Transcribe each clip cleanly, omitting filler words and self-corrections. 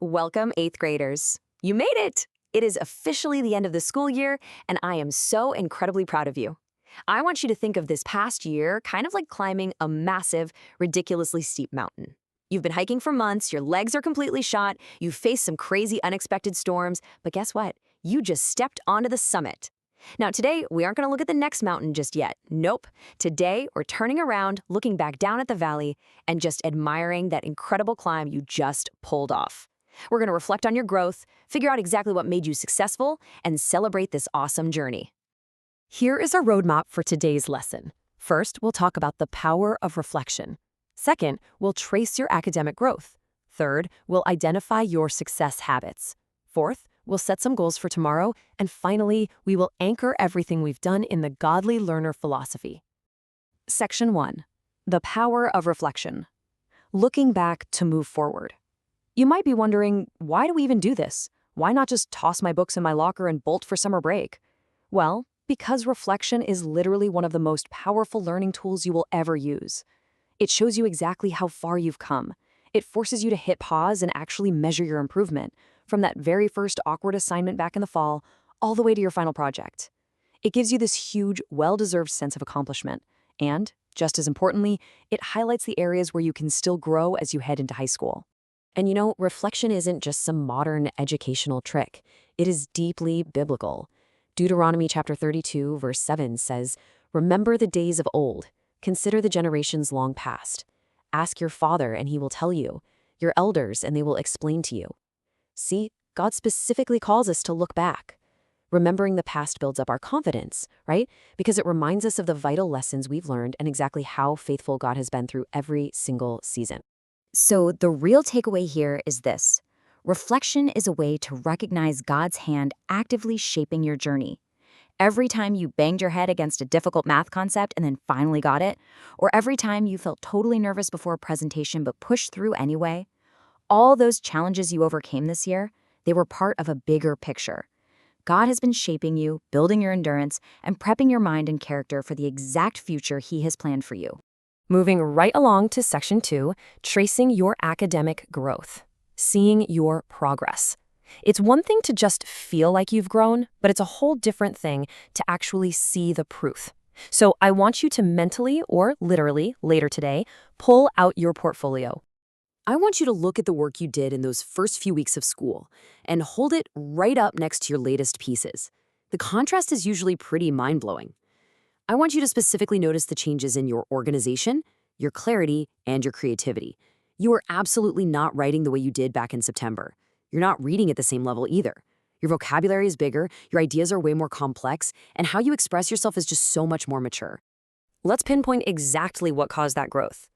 Welcome, 8th graders. You made it! It is officially the end of the school year, and I am so incredibly proud of you. I want you to think of this past year kind of like climbing a massive, ridiculously steep mountain. You've been hiking for months, your legs are completely shot, you've faced some crazy unexpected storms, but guess what? You just stepped onto the summit. Now today, we aren't going to look at the next mountain just yet. Nope. Today, we're turning around, looking back down at the valley, and just admiring that incredible climb you just pulled off. We're going to reflect on your growth, figure out exactly what made you successful, and celebrate this awesome journey. Here is our roadmap for today's lesson. First, we'll talk about the power of reflection. Second, we'll trace your academic growth. Third, we'll identify your success habits. Fourth, we'll set some goals for tomorrow. And finally, we will anchor everything we've done in the Godly Learner philosophy. Section 1. The power of reflection. Looking back to move forward. You might be wondering, why do we even do this? Why not just toss my books in my locker and bolt for summer break? Well, because reflection is literally one of the most powerful learning tools you will ever use. It shows you exactly how far you've come. It forces you to hit pause and actually measure your improvement, from that very first awkward assignment back in the fall, all the way to your final project. It gives you this huge, well-deserved sense of accomplishment. And, just as importantly, it highlights the areas where you can still grow as you head into high school. And reflection isn't just some modern educational trick. It is deeply biblical. Deuteronomy chapter 32, verse 7 says, "Remember the days of old. Consider the generations long past. Ask your father, and he will tell you, your elders, and they will explain to you." See, God specifically calls us to look back. Remembering the past builds up our confidence, right? Because it reminds us of the vital lessons we've learned and exactly how faithful God has been through every single season. So the real takeaway here is this. Reflection is a way to recognize God's hand actively shaping your journey. Every time you banged your head against a difficult math concept and then finally got it, or every time you felt totally nervous before a presentation but pushed through anyway, all those challenges you overcame this year, they were part of a bigger picture. God has been shaping you, building your endurance, and prepping your mind and character for the exact future He has planned for you. Moving right along to Section 2, tracing your academic growth, seeing your progress. It's one thing to just feel like you've grown, but it's a whole different thing to actually see the proof. So I want you to mentally, or literally, later today, pull out your portfolio. I want you to look at the work you did in those first few weeks of school and hold it right up next to your latest pieces. The contrast is usually pretty mind-blowing. I want you to specifically notice the changes in your organization, your clarity, and your creativity. You are absolutely not writing the way you did back in September. You're not reading at the same level either. Your vocabulary is bigger, your ideas are way more complex, and how you express yourself is just so much more mature. Let's pinpoint exactly what caused that growth.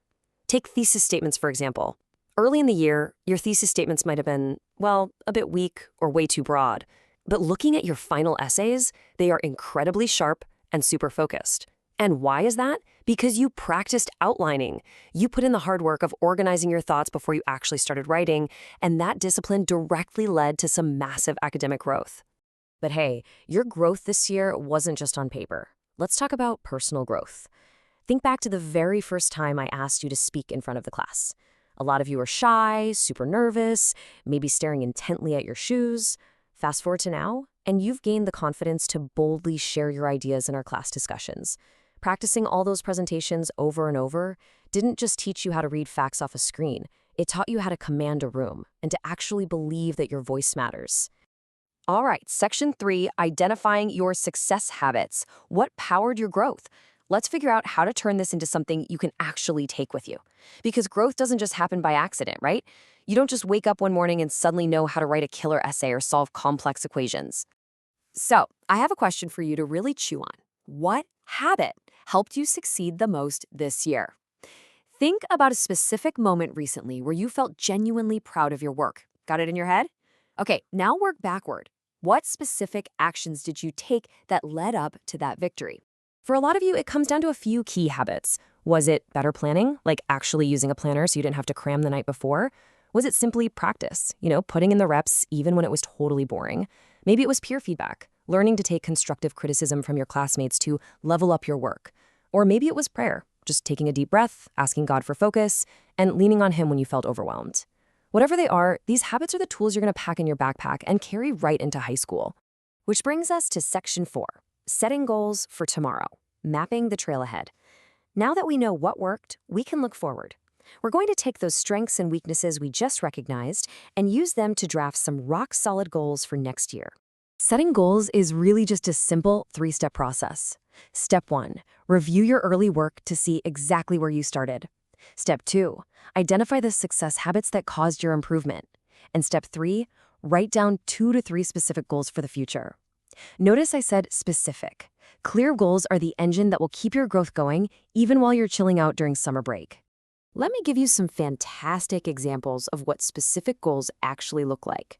Take thesis statements, for example. Early in the year, your thesis statements might have been, well, a bit weak or way too broad. But looking at your final essays, they are incredibly sharp and super focused. And why is that? Because you practiced outlining. You put in the hard work of organizing your thoughts before you actually started writing, and that discipline directly led to some massive academic growth. But hey, your growth this year wasn't just on paper. Let's talk about personal growth. Think back to the very first time I asked you to speak in front of the class. A lot of you are shy, super nervous, maybe staring intently at your shoes. Fast forward to now, and you've gained the confidence to boldly share your ideas in our class discussions. Practicing all those presentations over and over didn't just teach you how to read facts off a screen. It taught you how to command a room and to actually believe that your voice matters. All right, Section 3, identifying your success habits. What powered your growth? Let's figure out how to turn this into something you can actually take with you. Because growth doesn't just happen by accident, right? You don't just wake up one morning and suddenly know how to write a killer essay or solve complex equations. So, I have a question for you to really chew on. What habit helped you succeed the most this year? Think about a specific moment recently where you felt genuinely proud of your work. Got it in your head? Okay, now work backward. What specific actions did you take that led up to that victory? For a lot of you, it comes down to a few key habits. Was it better planning, like actually using a planner so you didn't have to cram the night before? Was it simply practice, putting in the reps even when it was totally boring? Maybe it was peer feedback, learning to take constructive criticism from your classmates to level up your work. Or maybe it was prayer, just taking a deep breath, asking God for focus, and leaning on Him when you felt overwhelmed. Whatever they are, these habits are the tools you're going to pack in your backpack and carry right into high school. Which brings us to Section 4, Setting Goals for Tomorrow, Mapping the Trail Ahead. Now that we know what worked, we can look forward. We're going to take those strengths and weaknesses we just recognized and use them to draft some rock-solid goals for next year. Setting goals is really just a simple 3-step process. Step 1, review your early work to see exactly where you started. Step 2, identify the success habits that caused your improvement. And Step 3, write down 2 to 3 specific goals for the future. Notice I said specific. Clear goals are the engine that will keep your growth going even while you're chilling out during summer break. Let me give you some fantastic examples of what specific goals actually look like.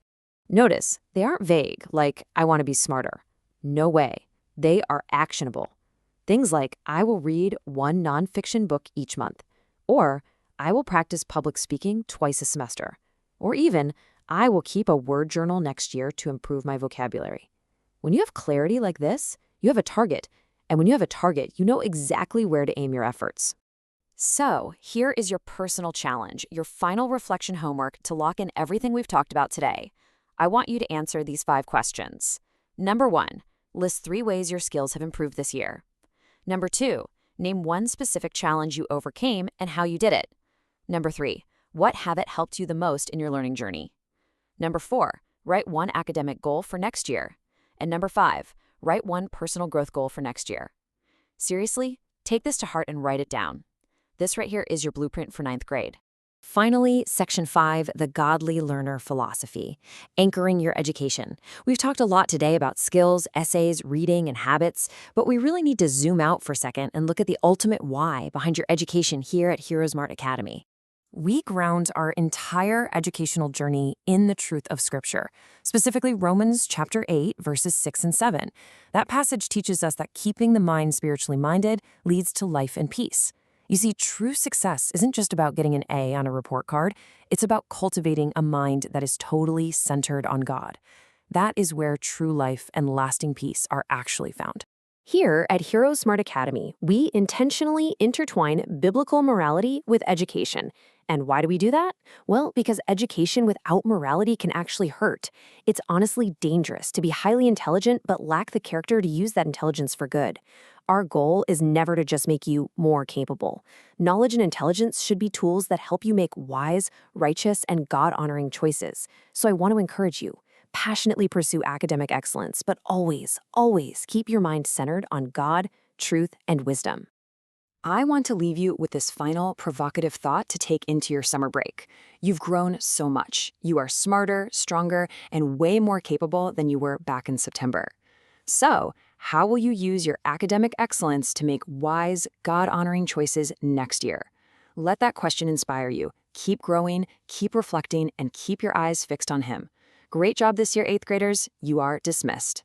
Notice, they aren't vague, like, I want to be smarter. No way. They are actionable. Things like, I will read 1 nonfiction book each month. Or, I will practice public speaking twice a semester. Or even, I will keep a word journal next year to improve my vocabulary. When you have clarity like this, you have a target. And when you have a target, you know exactly where to aim your efforts. So, here is your personal challenge, your final reflection homework to lock in everything we've talked about today. I want you to answer these 5 questions. Number 1, list 3 ways your skills have improved this year. Number 2, name 1 specific challenge you overcame and how you did it. Number 3, what habit helped you the most in your learning journey? Number 4, write 1 academic goal for next year. And number 5, write 1 personal growth goal for next year. Seriously, take this to heart and write it down. This right here is your blueprint for 9th grade. Finally, Section 5, the Godly Learner Philosophy, anchoring your education. We've talked a lot today about skills, essays, reading, and habits, but we really need to zoom out for a second and look at the ultimate why behind your education here at HeroesMart Academy. We ground our entire educational journey in the truth of Scripture, specifically Romans chapter 8, verses 6 and 7. That passage teaches us that keeping the mind spiritually minded leads to life and peace. You see, true success isn't just about getting an A on a report card. It's about cultivating a mind that is totally centered on God. That is where true life and lasting peace are actually found. Here at HeroesMart Academy, we intentionally intertwine biblical morality with education. And why do we do that? Well, because education without morality can actually hurt. It's honestly dangerous to be highly intelligent but lack the character to use that intelligence for good. Our goal is never to just make you more capable. Knowledge and intelligence should be tools that help you make wise, righteous, and God-honoring choices. So I want to encourage you. Passionately pursue academic excellence, but always, always keep your mind centered on God, truth, and wisdom. I want to leave you with this final provocative thought to take into your summer break. You've grown so much. You are smarter, stronger, and way more capable than you were back in September. So, how will you use your academic excellence to make wise, God-honoring choices next year? Let that question inspire you. Keep growing, keep reflecting, and keep your eyes fixed on Him. Great job this year, 8th graders. You are dismissed.